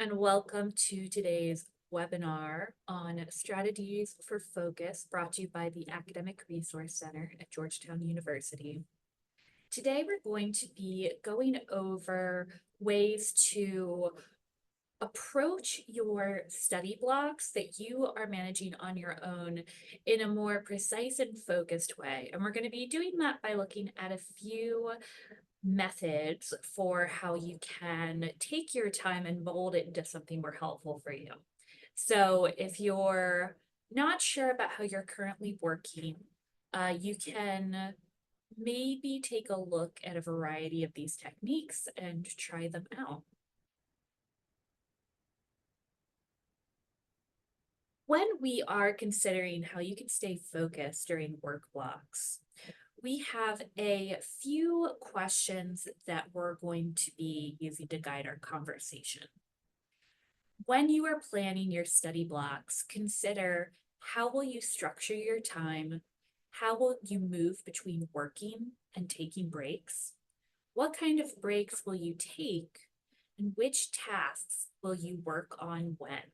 And welcome to today's webinar on strategies for focus brought to you by the Academic Resource Center at Georgetown University. Today, we're going to be going over ways to approach your study blocks that you are managing on your own in a more precise and focused way. And we're going to be doing that by looking at a few methods for how you can take your time and mold it into something more helpful for you. So if you're not sure about how you're currently working, you can maybe take a look at a variety of these techniques and try them out. When we are considering how you can stay focused during work blocks, we have a few questions that we're going to be using to guide our conversation. When you are planning your study blocks, consider how will you structure your time? How will you move between working and taking breaks? What kind of breaks will you take? And which tasks will you work on when?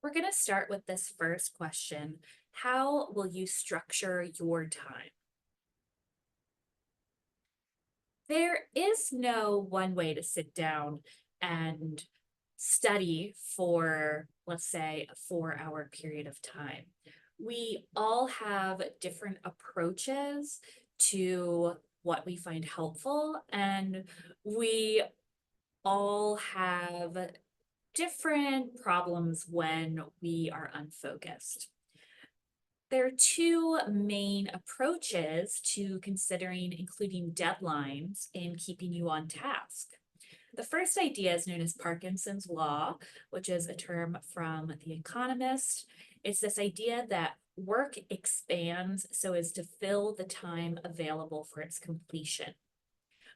We're going to start with this first question. How will you structure your time? There is no one way to sit down and study for, let's say, a 4-hour period of time. We all have different approaches to what we find helpful, and we all have different problems when we are unfocused. There are two main approaches to considering including deadlines in keeping you on task. The first idea is known as Parkinson's Law, which is a term from The Economist. It's this idea that work expands so as to fill the time available for its completion.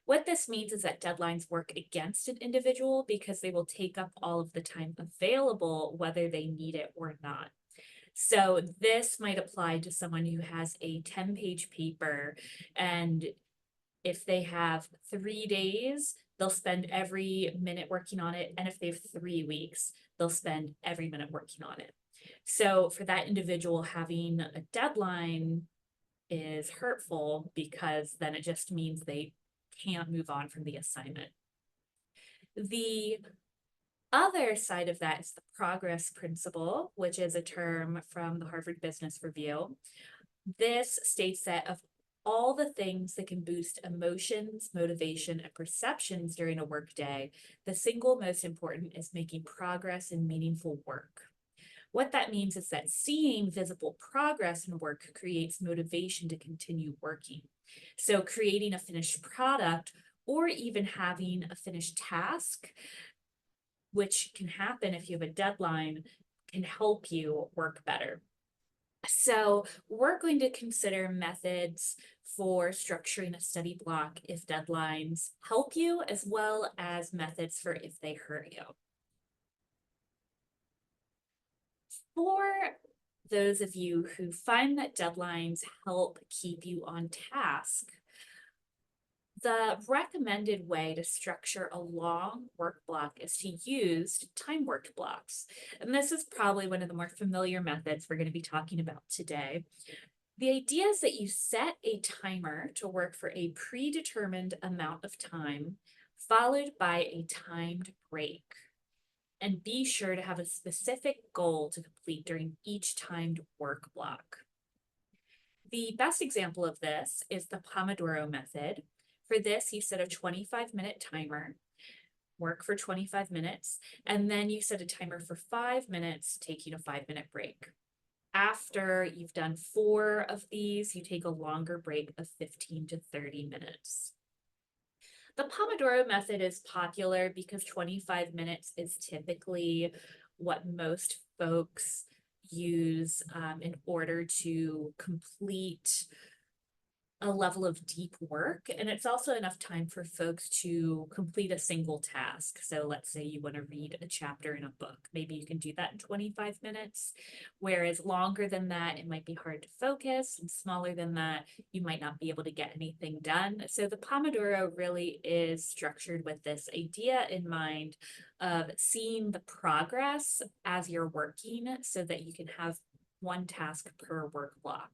What this means is that deadlines work against an individual because they will take up all of the time available, whether they need it or not. So this might apply to someone who has a 10-page paper, and if they have 3 days, they'll spend every minute working on it. And if they have 3 weeks, they'll spend every minute working on it. So for that individual, having a deadline is hurtful because then it just means they can't move on from the assignment. The other side of that is the progress principle, which is a term from the Harvard Business Review. This states that of all the things that can boost emotions, motivation, and perceptions during a workday, the single most important is making progress in meaningful work. What that means is that seeing visible progress in work creates motivation to continue working. So creating a finished product or even having a finished task, which can happen if you have a deadline, can help you work better. So we're going to consider methods for structuring a study block if deadlines help you, as well as methods for if they hurt you. For those of you who find that deadlines help keep you on task, the recommended way to structure a long work block is to use time worked blocks. And this is probably one of the more familiar methods we're going to be talking about today. The idea is that you set a timer to work for a predetermined amount of time, followed by a timed break. And be sure to have a specific goal to complete during each timed work block. The best example of this is the Pomodoro method. For this, you set a 25-minute timer, work for 25 minutes, and then you set a timer for 5 minutes, taking a 5-minute break. After you've done 4 of these, you take a longer break of 15 to 30 minutes. The Pomodoro method is popular because 25 minutes is typically what most folks use in order to complete a level of deep work, and it's also enough time for folks to complete a single task. So let's say you want to read a chapter in a book. Maybe you can do that in 25 minutes, whereas longer than that, it might be hard to focus, and smaller than that, you might not be able to get anything done. So the Pomodoro really is structured with this idea in mind of seeing the progress as you're working so that you can have one task per work block.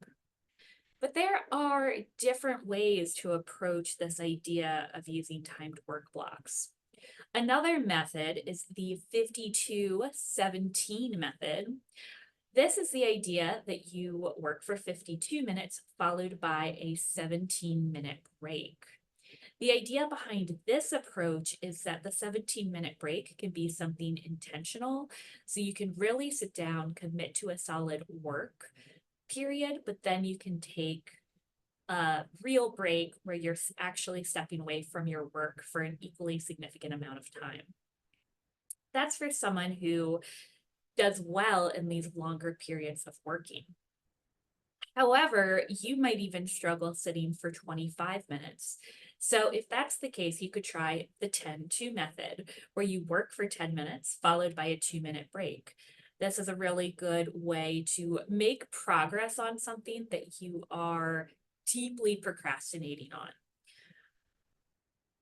But there are different ways to approach this idea of using timed work blocks. Another method is the 52-17 method. This is the idea that you work for 52 minutes followed by a 17-minute break. The idea behind this approach is that the 17-minute break can be something intentional. So you can really sit down, commit to a solid work period, but then you can take a real break where you're actually stepping away from your work for an equally significant amount of time. That's for someone who does well in these longer periods of working. However, you might even struggle sitting for 25 minutes. So if that's the case, you could try the 10-2 method, where you work for 10 minutes followed by a 2-minute break. This is a really good way to make progress on something that you are deeply procrastinating on.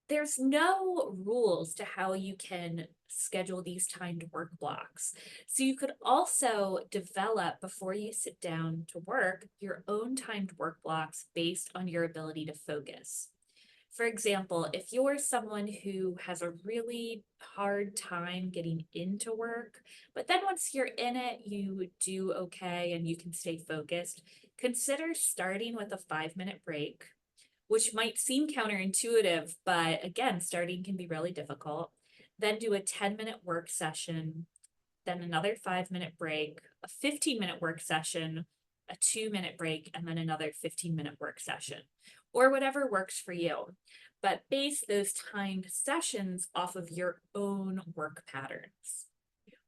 There's no rules to how you can schedule these timed work blocks. So you could also develop, before you sit down to work, your own timed work blocks based on your ability to focus. For example, if you're someone who has a really hard time getting into work, but then once you're in it, you do okay and you can stay focused, consider starting with a 5-minute break, which might seem counterintuitive, but again, starting can be really difficult. Then do a 10-minute work session, then another 5-minute break, a 15-minute work session, a 2-minute break, and then another 15-minute work session, or whatever works for you. But base those timed sessions off of your own work patterns.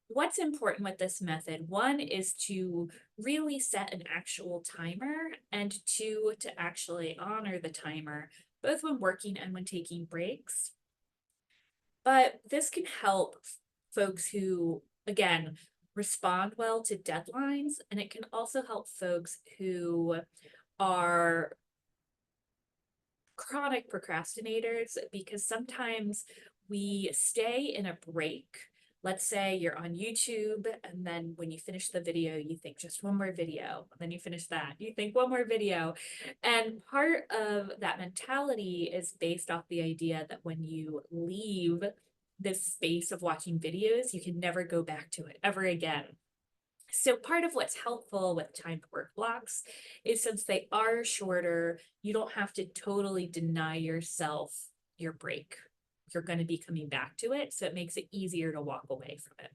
What's important with this method? One is to really set an actual timer, and two, to actually honor the timer, both when working and when taking breaks. But this can help folks who, again, respond well to deadlines, and it can also help folks who are chronic procrastinators, because sometimes we stay in a break. Let's say you're on YouTube, and then when you finish the video, you think just one more video. And then you finish that, you think one more video. And part of that mentality is based off the idea that when you leave this space of watching videos, you can never go back to it ever again. So part of what's helpful with timed work blocks is, since they are shorter, you don't have to totally deny yourself your break. You're going to be coming back to it, so it makes it easier to walk away from it.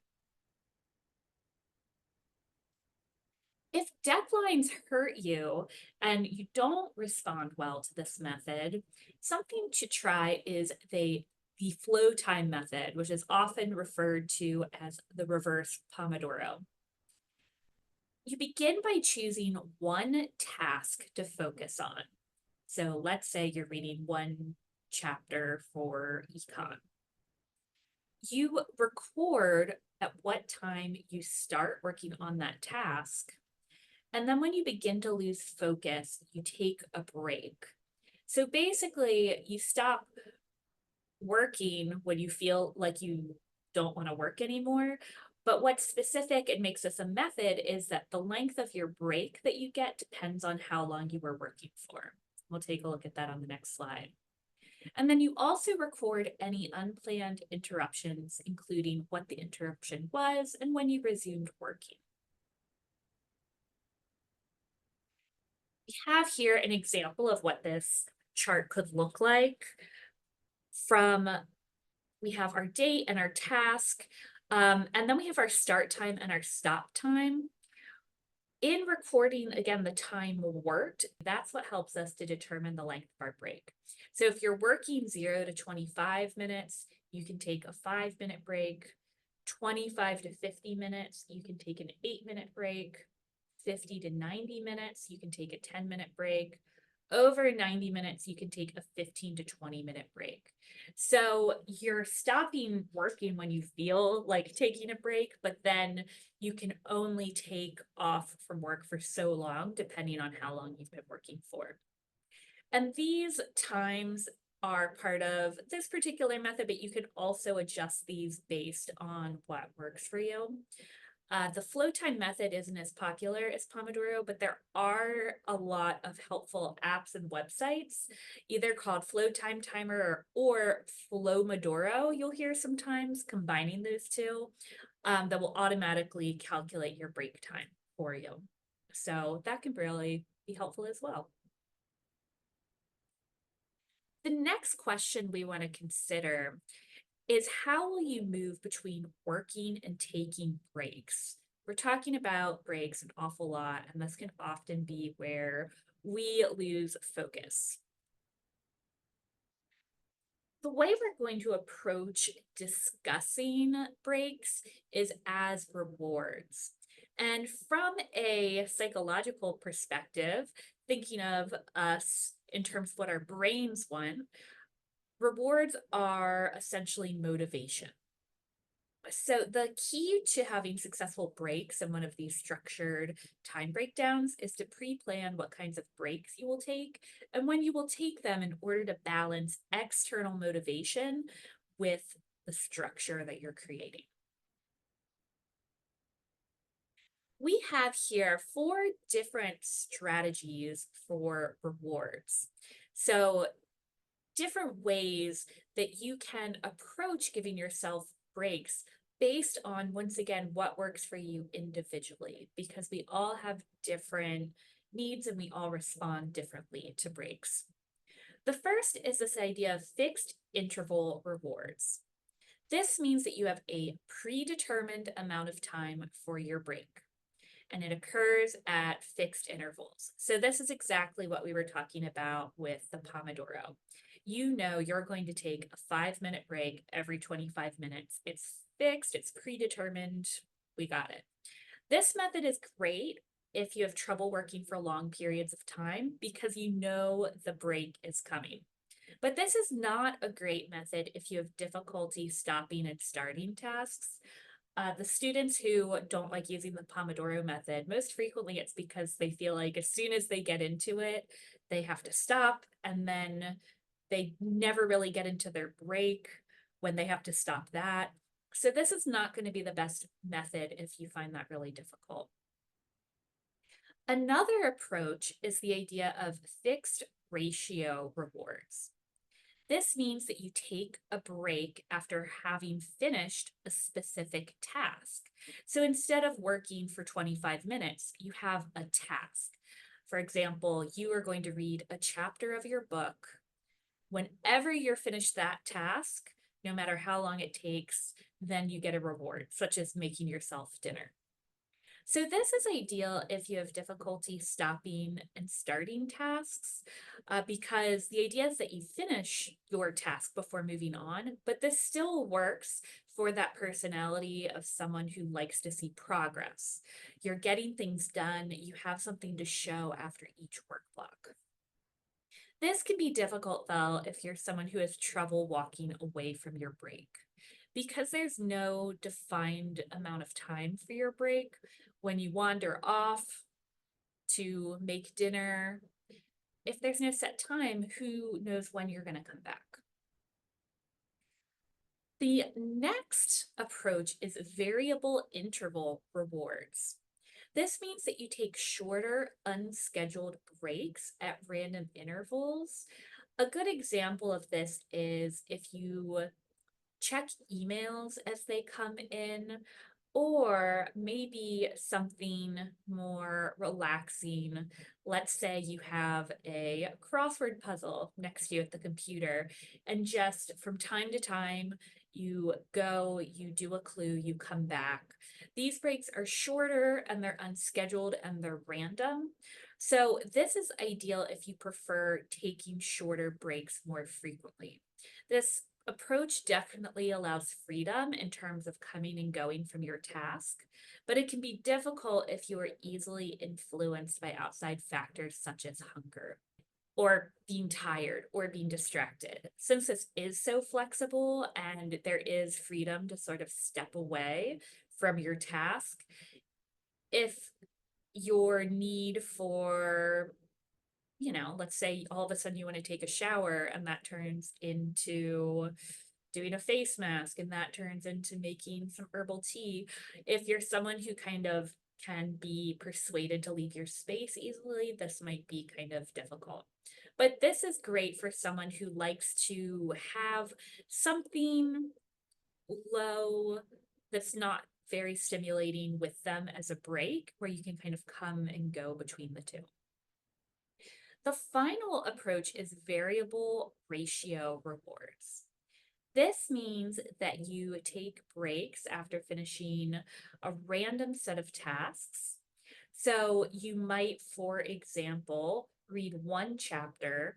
If deadlines hurt you and you don't respond well to this method, something to try is the flow time method, which is often referred to as the reverse Pomodoro. You begin by choosing one task to focus on. So let's say you're reading one chapter for econ. You record at what time you start working on that task. And then when you begin to lose focus, you take a break. So basically, you stop working when you feel like you don't want to work anymore. But what's specific and makes this a method is that the length of your break that you get depends on how long you were working for. We'll take a look at that on the next slide. And then you also record any unplanned interruptions, including what the interruption was and when you resumed working. We have here an example of what this chart could look like. We have our date and our task, and then we have our start time and our stop time. In recording, again, the time worked, that's what helps us to determine the length of our break. So if you're working 0 to 25 minutes, you can take a 5-minute break. 25 to 50 minutes, you can take an 8-minute break. 50 to 90 minutes, you can take a 10-minute break. Over 90 minutes, you can take a 15 to 20-minute break. So you're stopping working when you feel like taking a break, but then you can only take off from work for so long, depending on how long you've been working for. And these times are part of this particular method, but you can also adjust these based on what works for you. The flow time method isn't as popular as Pomodoro, but there are a lot of helpful apps and websites, either called Flow Time Timer or Flowmodoro. You'll hear sometimes combining those two, that will automatically calculate your break time for you. So that can really be helpful as well. The next question we want to consider is how will you move between working and taking breaks? We're talking about breaks an awful lot, and this can often be where we lose focus. The way we're going to approach discussing breaks is as rewards. And from a psychological perspective, thinking of us in terms of what our brains want, rewards are essentially motivation. So the key to having successful breaks in one of these structured time breakdowns is to pre-plan what kinds of breaks you will take and when you will take them in order to balance external motivation with the structure that you're creating. We have here 4 different strategies for rewards. So different ways that you can approach giving yourself breaks based on, once again, what works for you individually, because we all have different needs and we all respond differently to breaks. The first is this idea of fixed interval rewards. This means that you have a predetermined amount of time for your break, and it occurs at fixed intervals. So this is exactly what we were talking about with the Pomodoro. You know you're going to take a 5-minute break every 25 minutes. It's fixed, it's predetermined. We got it. This method is great if you have trouble working for long periods of time because you know the break is coming. But this is not a great method if you have difficulty stopping and starting tasks. The students who don't like using the Pomodoro method, most frequently it's because they feel like as soon as they get into it, they have to stop, and then they never really get into their break when they have to stop that. So this is not going to be the best method if you find that really difficult. Another approach is the idea of fixed ratio rewards. This means that you take a break after having finished a specific task. So instead of working for 25 minutes, you have a task. For example, you are going to read a chapter of your book. Whenever you're finished that task, no matter how long it takes, then you get a reward, such as making yourself dinner. So this is ideal if you have difficulty stopping and starting tasks, because the idea is that you finish your task before moving on, but this still works for that personality of someone who likes to see progress. You're getting things done, you have something to show after each work block. This can be difficult though if you're someone who has trouble walking away from your break. Because there's no defined amount of time for your break, when you wander off to make dinner, if there's no set time, who knows when you're going to come back? The next approach is variable interval rewards. This means that you take shorter, unscheduled breaks at random intervals. A good example of this is if you check emails as they come in, or maybe something more relaxing. Let's say you have a crossword puzzle next to you at the computer, and just from time to time, you go, you do a clue, you come back. These breaks are shorter and they're unscheduled and they're random. So, this is ideal if you prefer taking shorter breaks more frequently. This approach definitely allows freedom in terms of coming and going from your task, but it can be difficult if you are easily influenced by outside factors such as hunger. or being tired or being distracted. Since this is so flexible and there is freedom to sort of step away from your task, if your need for, let's say all of a sudden you want to take a shower and that turns into doing a face mask and that turns into making some herbal tea. If you're someone who kind of can be persuaded to leave your space easily, this might be kind of difficult. But this is great for someone who likes to have something low that's not very stimulating with them as a break, where you can kind of come and go between the two. The final approach is variable ratio rewards. This means that you take breaks after finishing a random set of tasks. So you might, for example, read one chapter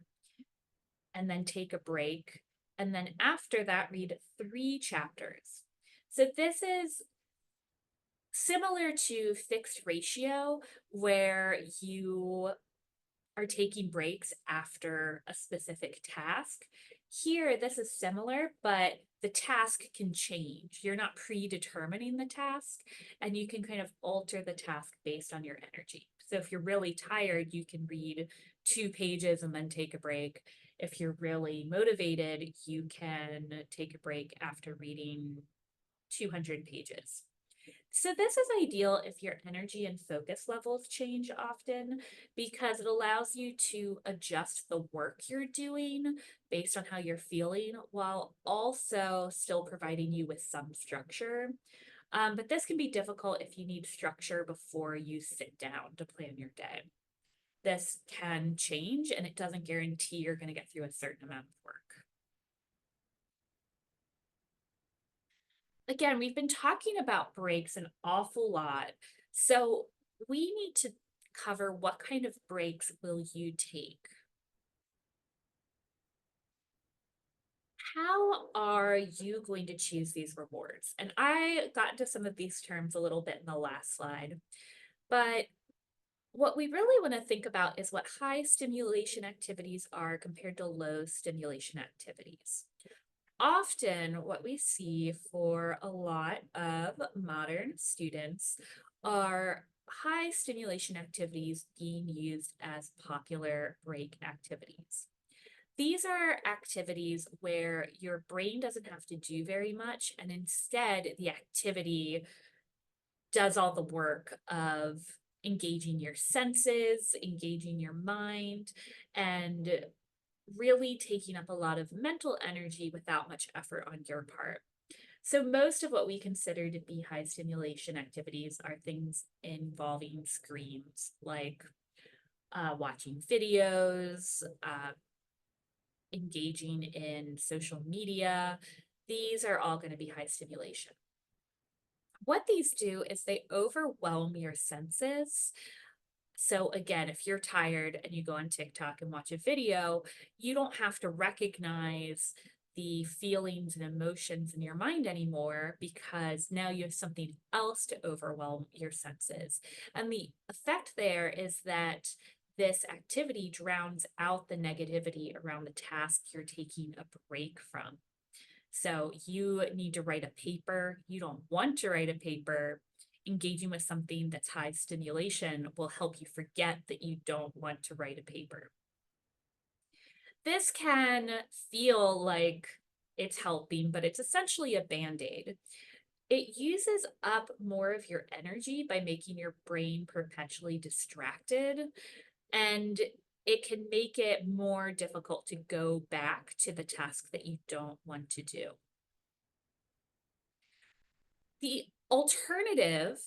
and then take a break. And then after that, read 3 chapters. So this is similar to fixed ratio, where you are taking breaks after a specific task. Here, this is similar, but the task can change. You're not predetermining the task, and you can kind of alter the task based on your energy. So if you're really tired, you can read 2 pages and then take a break. If you're really motivated, you can take a break after reading 200 pages. So this is ideal if your energy and focus levels change often, because it allows you to adjust the work you're doing based on how you're feeling, while also still providing you with some structure. But this can be difficult if you need structure before you sit down to plan your day. This can change, and it doesn't guarantee you're going to get through a certain amount of work. Again, we've been talking about breaks an awful lot. So we need to cover what kind of breaks will you take? How are you going to choose these rewards? And I got into some of these terms a little bit in the last slide, but what we really want to think about is what high stimulation activities are compared to low stimulation activities. Often, what we see for a lot of modern students are high stimulation activities being used as popular break activities. These are activities where your brain doesn't have to do very much, and instead, the activity does all the work of engaging your senses, engaging your mind, and really taking up a lot of mental energy without much effort on your part. So most of what we consider to be high stimulation activities are things involving screens, like watching videos, engaging in social media. These are all going to be high stimulation. What these do is they overwhelm your senses. So again, if you're tired and you go on TikTok and watch a video, you don't have to recognize the feelings and emotions in your mind anymore, because now you have something else to overwhelm your senses. And the effect there is that this activity drowns out the negativity around the task you're taking a break from. So you need to write a paper. You don't want to write a paper. Engaging with something that's high stimulation will help you forget that you don't want to write a paper. This can feel like it's helping, but it's essentially a band-aid. It uses up more of your energy by making your brain perpetually distracted, and it can make it more difficult to go back to the task that you don't want to do. The alternative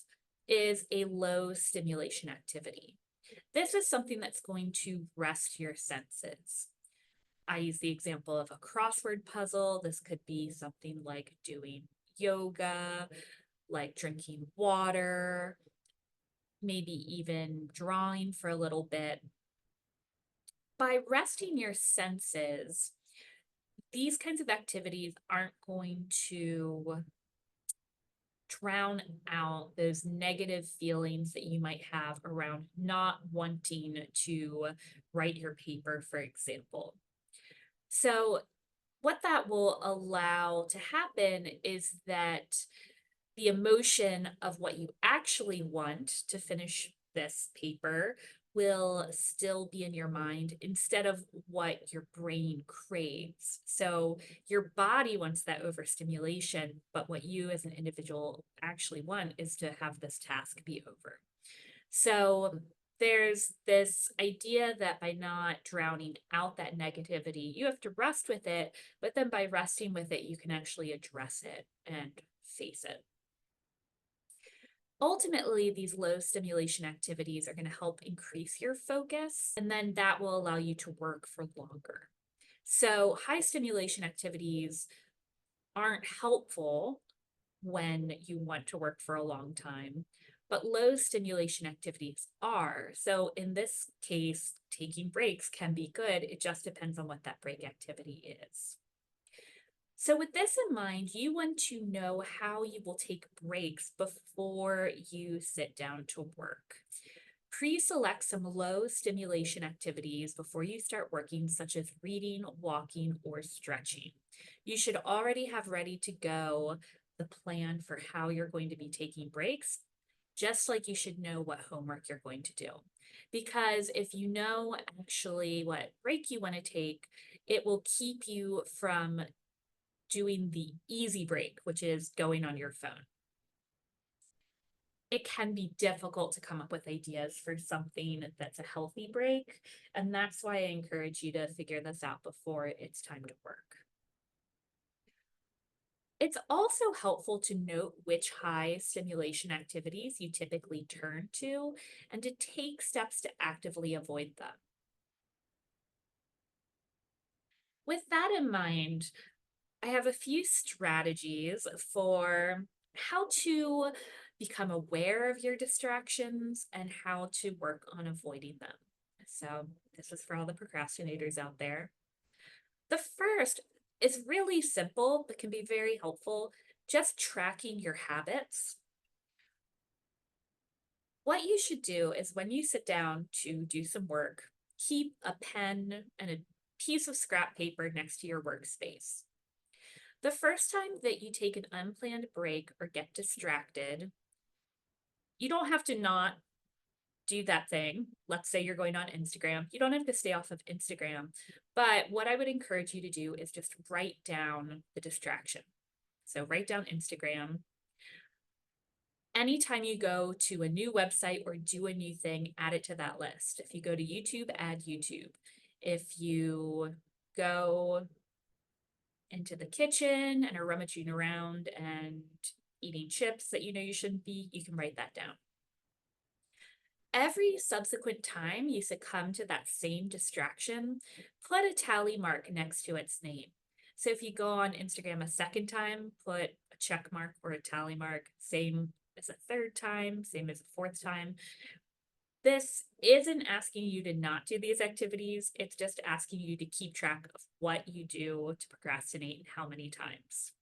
is a low stimulation activity. This is something that's going to rest your senses. I use the example of a crossword puzzle. This could be something like doing yoga, like drinking water, maybe even drawing for a little bit. By resting your senses, these kinds of activities aren't going to drown out those negative feelings that you might have around not wanting to write your paper, for example. So, what that will allow to happen is that the emotion of what you actually want to finish this paper will still be in your mind instead of what your brain craves. So your body wants that overstimulation, but what you as an individual actually want is to have this task be over. So there's this idea that by not drowning out that negativity, you have to rest with it, but then by resting with it, you can actually address it and face it. Ultimately, these low stimulation activities are going to help increase your focus, and then that will allow you to work for longer. So, high stimulation activities aren't helpful when you want to work for a long time, but low stimulation activities are. So, in this case, taking breaks can be good. It just depends on what that break activity is. So, with this in mind, you want to know how you will take breaks before you sit down to work. Pre select some low stimulation activities before you start working, such as reading, walking, or stretching. You should already have ready to go the plan for how you're going to be taking breaks, just like you should know what homework you're going to do. Because if you know actually what break you want to take, it will keep you from doing the easy break, which is going on your phone. It can be difficult to come up with ideas for something that's a healthy break. And that's why I encourage you to figure this out before it's time to work. It's also helpful to note which high stimulation activities you typically turn to and to take steps to actively avoid them. With that in mind, I have a few strategies for how to become aware of your distractions and how to work on avoiding them. So, this is for all the procrastinators out there. The first is really simple, but can be very helpful. Just tracking your habits. What you should do is when you sit down to do some work, keep a pen and a piece of scrap paper next to your workspace. The first time that you take an unplanned break or get distracted, you don't have to not do that thing. Let's say you're going on Instagram. You don't have to stay off of Instagram. But what I would encourage you to do is just write down the distraction. So write down Instagram. Anytime you go to a new website or do a new thing, add it to that list. If you go to YouTube, add YouTube. If you go into the kitchen and are rummaging around and eating chips that you know you shouldn't be, you can write that down. Every subsequent time you succumb to that same distraction, put a tally mark next to its name. So if you go on Instagram a second time, put a check mark or a tally mark, same as a third time, same as a fourth time. This isn't asking you to not do these activities, it's just asking you to keep track of what you do to procrastinate and how many times.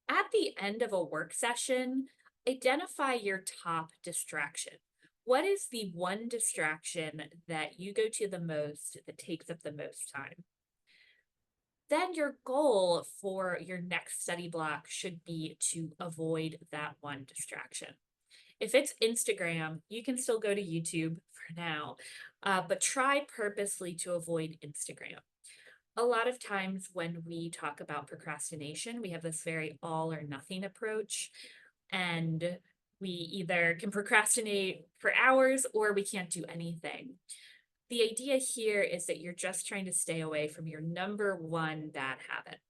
At the end of a work session, identify your top distraction. What is the one distraction that you go to the most that takes up the most time? Then your goal for your next study block should be to avoid that one distraction. If it's Instagram, you can still go to YouTube for now, but try purposely to avoid Instagram. A lot of times when we talk about procrastination, we have this very all or nothing approach, and we either can procrastinate for hours or we can't do anything. The idea here is that you're just trying to stay away from your number one bad habit.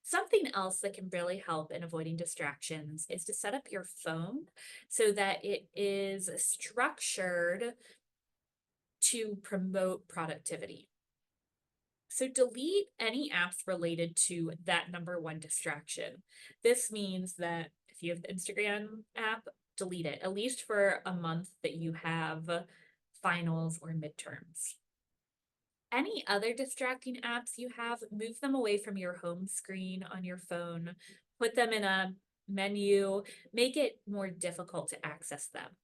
Something else that can really help in avoiding distractions is to set up your phone so that it is structured to promote productivity. So delete any apps related to that number one distraction. This means that if you have the Instagram app, delete it, at least for a month that you have finals or midterms. Any other distracting apps you have, move them away from your home screen on your phone. put them in a menu, make it more difficult to access them.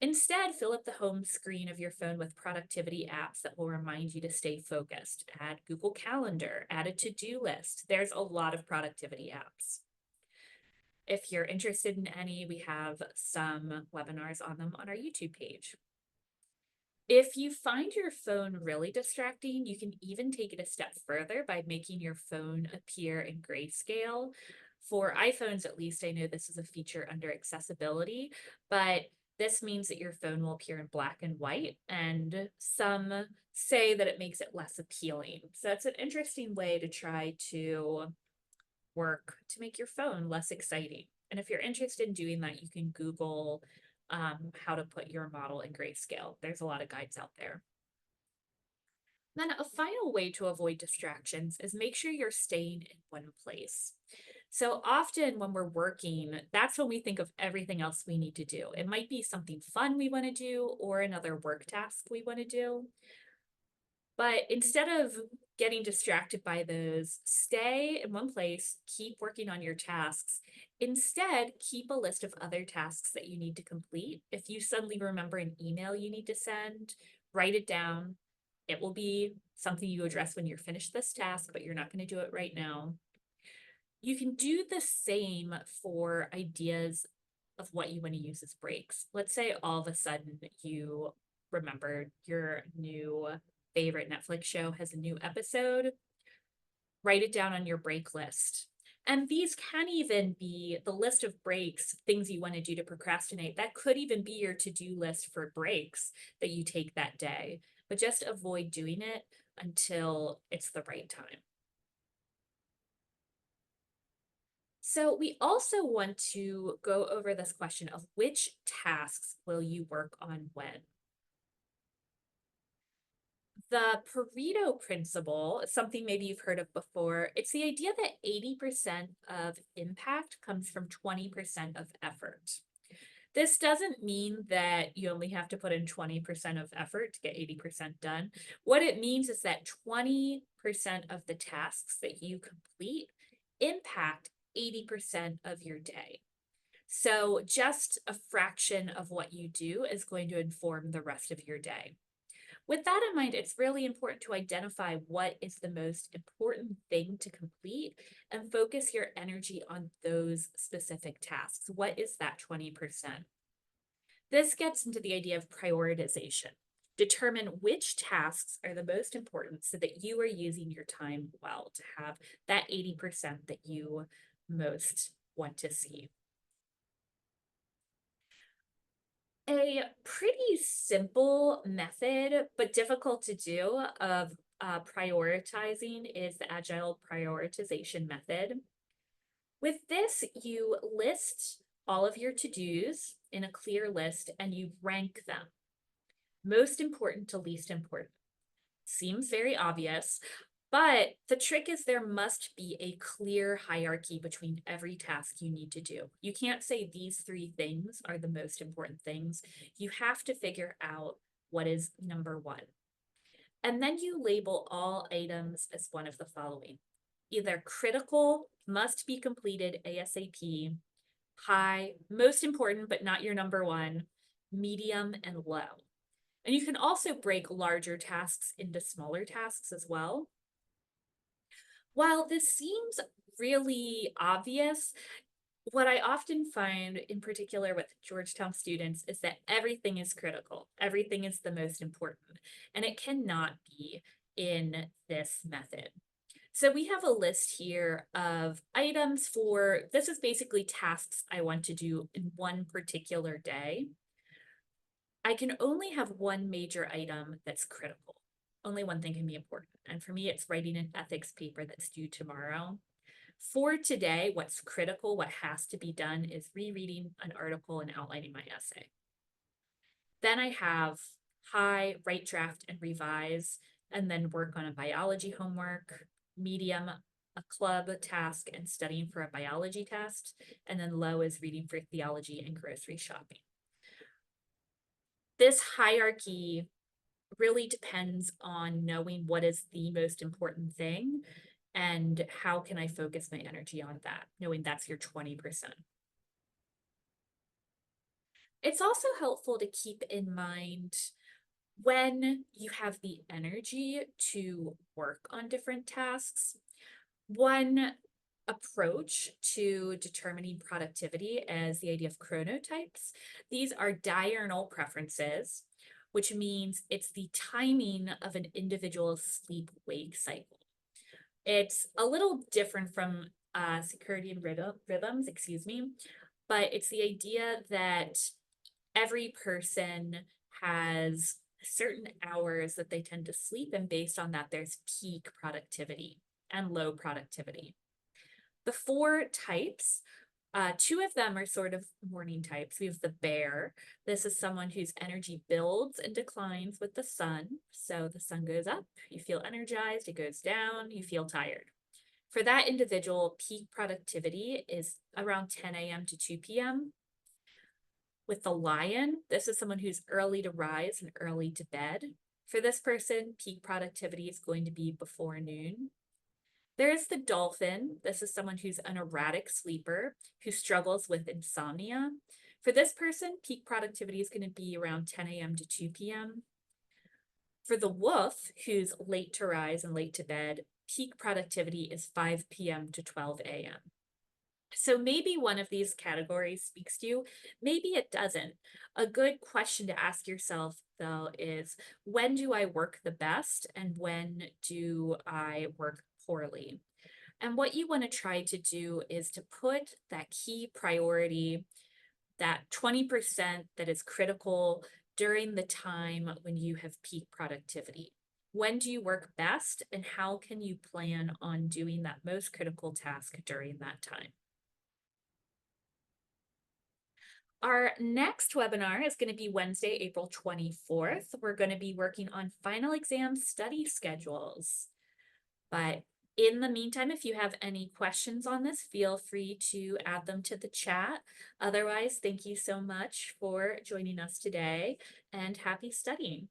Instead, fill up the home screen of your phone with productivity apps that will remind you to stay focused. Add Google Calendar, add a to-do list. There's a lot of productivity apps. If you're interested in any, we have some webinars on them on our YouTube page. If you find your phone really distracting, you can even take it a step further by making your phone appear in grayscale. For iPhones, at least, I know this is a feature under accessibility, but this means that your phone will appear in black and white, and some say that it makes it less appealing. So it's an interesting way to try to work to make your phone less exciting. And if you're interested in doing that, you can Google how to put your model in grayscale. There's a lot of guides out there. Then a final way to avoid distractions is make sure you're staying in one place. So often when we're working, that's when we think of everything else we need to do. It might be something fun we want to do or another work task we want to do. But instead of getting distracted by those, stay in one place, keep working on your tasks. Instead, keep a list of other tasks that you need to complete. If you suddenly remember an email you need to send, write it down. It will be something you address when you're finished this task, but you're not going to do it right now. You can do the same for ideas of what you want to use as breaks. Let's say all of a sudden you remembered your new favorite Netflix show has a new episode. Write it down on your break list. And these can even be the list of breaks, things you want to do to procrastinate. That could even be your to-do list for breaks that you take that day, but just avoid doing it until it's the right time. So we also want to go over this question of which tasks will you work on when? The Pareto principle is something maybe you've heard of before. It's the idea that 80% of impact comes from 20% of effort. This doesn't mean that you only have to put in 20% of effort to get 80% done. What it means is that 20% of the tasks that you complete impact 80% of your day. So just a fraction of what you do is going to inform the rest of your day. With that in mind, it's really important to identify what is the most important thing to complete and focus your energy on those specific tasks. What is that 20%? This gets into the idea of prioritization. Determine which tasks are the most important so that you are using your time well to have that 80% that you most want to see. A pretty simple method, but difficult to do, of prioritizing is the Agile prioritization method. With this, you list all of your to-dos in a clear list and you rank them. Most important to least important. Seems very obvious, but the trick is there must be a clear hierarchy between every task you need to do. You can't say these three things are the most important things. You have to figure out what is number one. And then you label all items as one of the following. Either critical, must be completed ASAP, high, most important but not your number one, medium, and low. And you can also break larger tasks into smaller tasks as well. While this seems really obvious, what I often find, in particular with Georgetown students, is that everything is critical. Everything is the most important, and it cannot be in this method. So we have a list here of items for, this is basically tasks I want to do in one particular day. I can only have one major item that's critical. Only one thing can be important. And for me, it's writing an ethics paper that's due tomorrow. For today, what's critical, what has to be done is rereading an article and outlining my essay. Then I have high, write, draft, and revise, and then work on a biology homework, medium, a club task, and studying for a biology test, and then low is reading for theology and grocery shopping. This hierarchy really depends on knowing what is the most important thing and how can I focus my energy on that, knowing that's your 20%. It's also helpful to keep in mind when you have the energy to work on different tasks. One approach to determining productivity is the idea of chronotypes. These are diurnal preferences, which means it's the timing of an individual's sleep-wake cycle. It's a little different from circadian rhythms, excuse me, but it's the idea that every person has certain hours that they tend to sleep, and based on that, there's peak productivity and low productivity. The four types, two of them are sort of morning types. We have the bear. This is someone whose energy builds and declines with the sun. So the sun goes up, you feel energized, it goes down, you feel tired. For that individual, peak productivity is around 10 a.m. to 2 p.m. With the lion, this is someone who's early to rise and early to bed. For this person, peak productivity is going to be before noon. There's the dolphin. This is someone who's an erratic sleeper who struggles with insomnia. For this person, peak productivity is going to be around 10 a.m. to 2 p.m. For the wolf, who's late to rise and late to bed, peak productivity is 5 p.m. to 12 a.m. So maybe one of these categories speaks to you, maybe it doesn't. A good question to ask yourself, though, is when do I work the best and when do I work poorly? And what you want to try to do is to put that key priority, that 20% that is critical during the time when you have peak productivity. When do you work best, and how can you plan on doing that most critical task during that time? Our next webinar is going to be Wednesday, April 24th. We're going to be working on final exam study schedules. But in the meantime, if you have any questions on this, feel free to add them to the chat. Otherwise, thank you so much for joining us today, and happy studying.